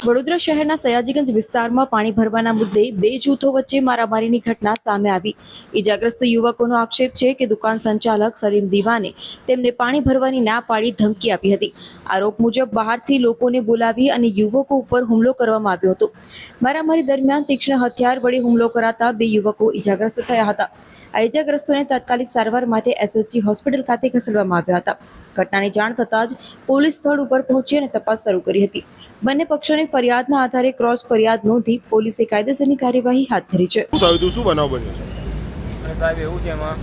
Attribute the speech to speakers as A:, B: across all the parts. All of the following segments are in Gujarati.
A: વડોદરા શહેરના સયાજીગંજ વિસ્તારમાં પાણી ભરવાના મુદ્દે બે જૂથો વચ્ચે મારામારીની ઘટના સામે આવી. ઈજાગ્રસ્ત યુવકોનો આક્ષેપ છે કે દુકાન સંચાલક સલીમ દીવાને તેમને પાણી ભરવાની ના પાડી ધમકી આપી હતી. આરોપ મુજબ બહારથી લોકોને બોલાવી અને યુવકો ઉપર હુમલો કરવામાં આવ્યો હતો. મારામારી દરમિયાન તીક્ષ્ણ હથિયાર વડે હુમલો કરાતા બે યુવકો ઈજાગ્રસ્ત થયા હતા. આ ઈજાગ્રસ્તોને તાત્કાલિક સારવાર માટે એસએસજી હોસ્પિટલ ખાતે ખસેડવામાં આવ્યા હતા. ઘટનાની જાણ થતાં જ પોલીસ સ્થળ ઉપર પહોંચી અને તપાસ શરૂ કરી હતી. બંને પક્ષોની ફરિયાદના આધારે ક્રોસ ફરિયાદ નોંધી પોલીસે કાયદેસરની કાર્યવાહી હાથ ધરી છે.
B: શું થયું હતું? શું બનાવ બન્યો છે?
C: અને સાહેબ એવું છે એમાં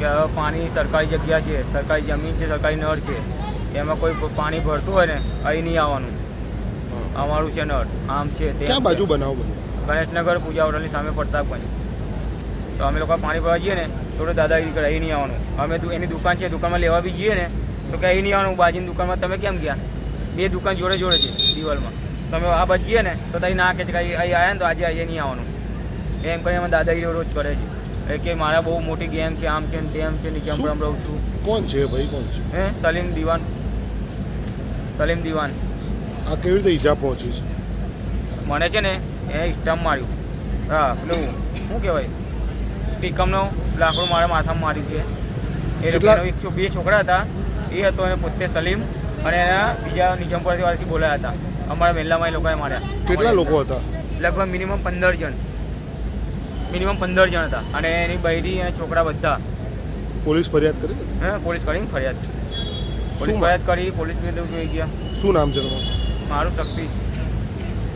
C: કે હવે પાણી સરકારી જગ્યા છે, સરકારી જમીન છે, સરકારી નળ છે, એમાં કોઈ પાણી ભરતું હોય ને અહીં નહીં આવવાનું. અમારું છે નળ, આમ છે તે.
B: ક્યાં બાજુ બનાવ બન્યો?
C: ગણેશનગર પૂજા હોટલની સામે પ્રતાપગંજ. તો અમે લોકો પાણી ભરવા જઈએ ને થોડું દાદાગીરી કરે, અહીં નહીં આવવાનું. અમે એની દુકાન છે, દુકાનમાં લેવા બી જઈએ ને તો કે અહીં નહીં આવવાનું. બાજુની દુકાનમાં તમે કેમ ગયા? બે દુકાન જોડે જોડે છે દિવાલમાં. તમે આ બચીએ ને તો ત્યાં ના કે છે કે અહીં આવ્યા ને તો આજે અહીંયા નહીં આવવાનું. એમ કરીને અમે દાદાગીરી રોજ કરે છે કે મારા બહુ મોટી ગેમ છે, આમ છે ને તેમ છે, નીચે હું રહું છું.
B: કોણ છે ભાઈ? કોણ છે?
C: સલીમ દીવાન. સલીમ દીવાન.
B: આ કેવી રીતે ઈજા પહોંચી છે?
C: મને છે ને એ સ્ટમ્પ માર્યું. હા, પેલું શું કહેવાય, પિકઅપનો લાકડું મારા માથામાં માર્યું છે. એ લોકો બે છોકરા હતા, એ હતો એને પોતે સલીમ અને એના બીજા નિઝામપુરથી વાળાથી બોલાયા હતા. અમારા મહેલામાં એ લોકોએ માર્યા.
B: કેટલા લોકો હતા?
C: લગભગ મિનિમમ 15 જણ. મિનિમમ 15 જણ હતા અને એની બૈરી અને છોકરા બધા.
B: પોલીસ ફરિયાદ કરી?
C: પોલીસ કરી ફરિયાદ. પોલીસ ફરિયાદ કરી, પોલીસ જોઈ ગયા.
B: શું નામ છે તમારું?
C: મારું શક્તિ.